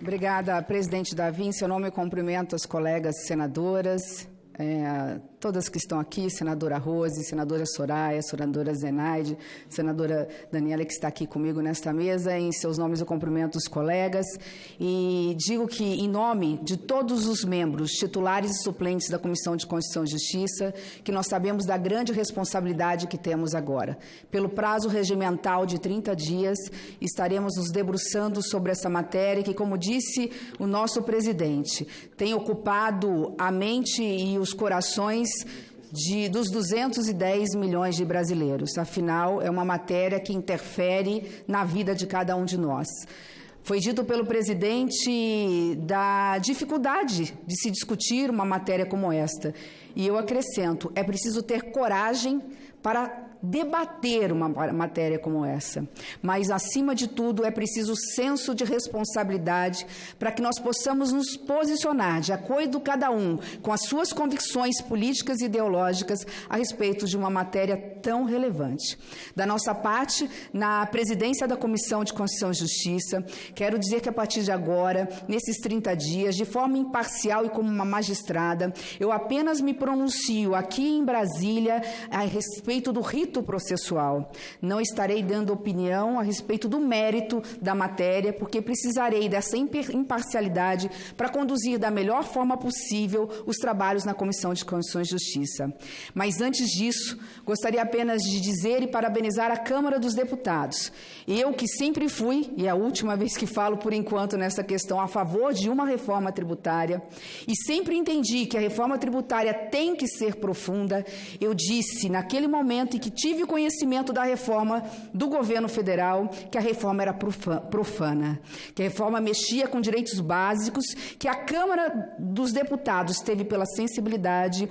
Obrigada, presidente Davi. Em seu nome, eu cumprimento as colegas senadoras, todas que estão aqui, senadora Rose, senadora Soraya, senadora Zenaide, senadora Daniela, que está aqui comigo nesta mesa. Em seus nomes, eu cumprimento os colegas e digo que, em nome de todos os membros, titulares e suplentes da Comissão de Constituição e Justiça, que nós sabemos da grande responsabilidade que temos agora. Pelo prazo regimental de 30 dias, estaremos nos debruçando sobre essa matéria que, como disse o nosso presidente, tem ocupado a mente e os corações dos 210 milhões de brasileiros. Afinal, é uma matéria que interfere na vida de cada um de nós. Foi dito pelo presidente da dificuldade de se discutir uma matéria como esta. E eu acrescento, é preciso ter coragem para debater uma matéria como essa. Mas, acima de tudo, é preciso senso de responsabilidade para que nós possamos nos posicionar, de acordo cada um, com as suas convicções políticas e ideológicas a respeito de uma matéria tão relevante. Da nossa parte, na presidência da Comissão de Constituição e Justiça, quero dizer que, a partir de agora, nesses 30 dias, de forma imparcial e como uma magistrada, eu apenas me pronuncio aqui em Brasília a respeito do rito processual. Não estarei dando opinião a respeito do mérito da matéria, porque precisarei dessa imparcialidade para conduzir da melhor forma possível os trabalhos na Comissão de Constituição e Justiça. Mas, antes disso, gostaria apenas de dizer e parabenizar a Câmara dos Deputados. Eu, que sempre fui, e é a última vez que falo por enquanto nessa questão, a favor de uma reforma tributária, e sempre entendi que a reforma tributária tem que ser profunda, eu disse, naquele momento em que tive conhecimento da reforma do governo federal, que a reforma era profana, que a reforma mexia com direitos básicos, que a Câmara dos Deputados teve, pela sensibilidade,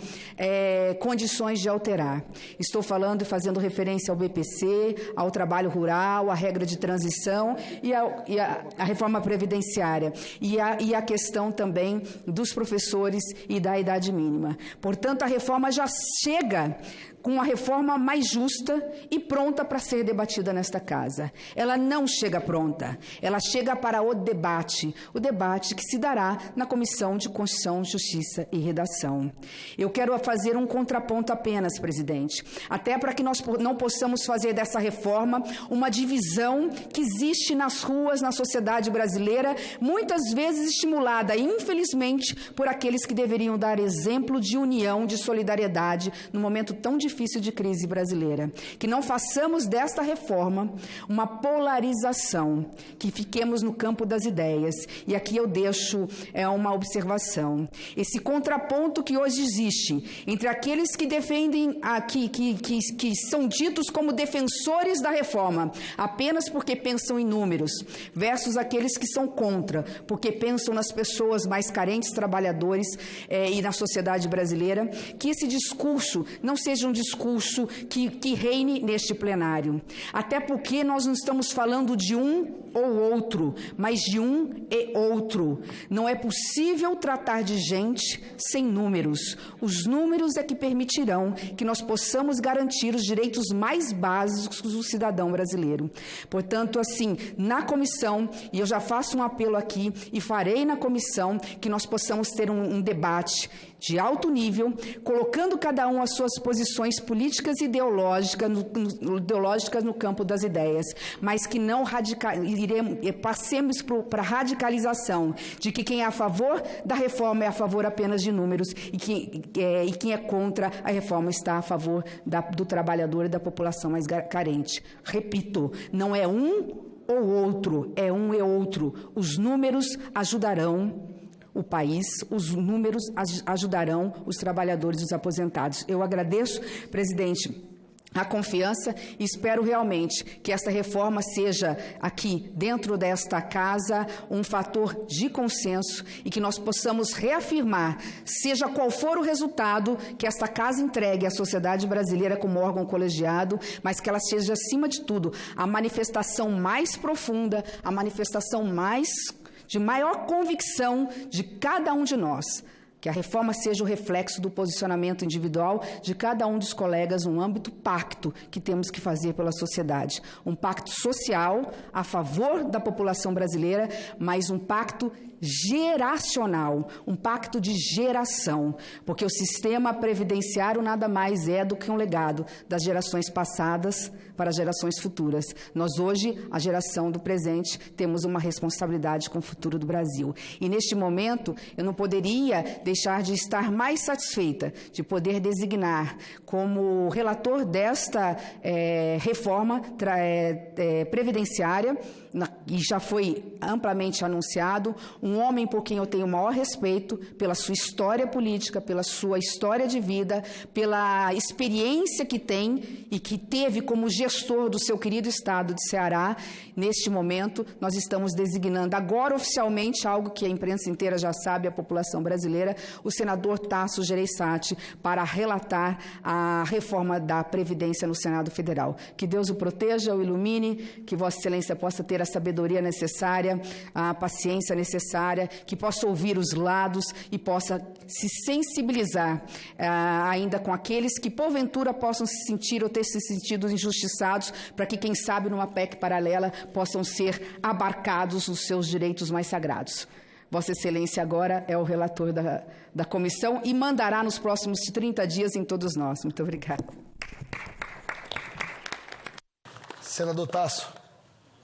condições de alterar. Estou falando e fazendo referência ao BPC, ao trabalho rural, à regra de transição e a reforma previdenciária e a questão também dos professores e da idade mínima. Portanto, a reforma já chega com uma reforma mais justa e pronta para ser debatida nesta casa. Ela não chega pronta, ela chega para o debate que se dará na Comissão de Constituição, Justiça e Redação. Eu quero fazer um contraponto apenas, presidente, até para que nós não possamos fazer dessa reforma uma divisão que existe nas ruas, na sociedade brasileira, muitas vezes estimulada, infelizmente, por aqueles que deveriam dar exemplo de união, de solidariedade, num momento tão difícil de crise brasileira. Que não façamos desta reforma uma polarização, que fiquemos no campo das ideias. E aqui eu deixo uma observação. Esse contraponto que hoje existe entre aqueles que defendem aqui, que são ditos como defensores da reforma, apenas porque pensam em números, versus aqueles que são contra, porque pensam nas pessoas mais carentes, trabalhadores e na sociedade brasileira, que esse discurso não seja um discurso que reine neste plenário. Até porque nós não estamos falando de um ou outro, mas de um e outro. Não é possível tratar de gente sem números. Os números é que permitirão que nós possamos garantir os direitos mais básicos do cidadão brasileiro. Portanto, assim, na comissão, e eu já faço um apelo aqui e farei na comissão, que nós possamos ter um debate de alto nível, colocando cada um as suas posições políticas e ideológicas no campo das ideias, mas que não passemos para a radicalização de que quem é a favor da reforma é a favor apenas de números e quem é contra a reforma está a favor do trabalhador e da população mais carente. Repito, não é um ou outro, é um e outro. Os números ajudarão o país, os números ajudarão os trabalhadores e os aposentados. Eu agradeço, presidente, a confiança e espero realmente que essa reforma seja aqui, dentro desta casa, um fator de consenso e que nós possamos reafirmar, seja qual for o resultado que esta casa entregue à sociedade brasileira como órgão colegiado, mas que ela seja, acima de tudo, a manifestação mais profunda, a manifestação de maior convicção de cada um de nós, Que a reforma seja o reflexo do posicionamento individual de cada um dos colegas, um âmbito pacto que temos que fazer pela sociedade. Um pacto social a favor da população brasileira, mas um pacto geracional, um pacto de geração, porque o sistema previdenciário nada mais é do que um legado das gerações passadas para as gerações futuras. Nós hoje, a geração do presente, temos uma responsabilidade com o futuro do Brasil. E neste momento, eu não poderia deixar de estar mais satisfeita de poder designar como relator desta reforma previdenciária, e já foi amplamente anunciado, um homem por quem eu tenho o maior respeito pela sua história política, pela sua história de vida, pela experiência que tem e que teve como gestor do seu querido estado de Ceará. Neste momento, nós estamos designando agora oficialmente algo que a imprensa inteira já sabe, a população brasileira, o senador Tasso Gereissati, para relatar a reforma da Previdência no Senado Federal. Que Deus o proteja, o ilumine, que Vossa Excelência possa ter a sabedoria necessária, a paciência necessária, que possa ouvir os lados e possa se sensibilizar ainda com aqueles que, porventura, possam se sentir ou ter se sentido injustiçados, para que, quem sabe, numa PEC paralela, possam ser abarcados os seus direitos mais sagrados. Vossa Excelência agora é o relator da comissão e mandará nos próximos 30 dias em todos nós. Muito obrigada. Senador Tasso.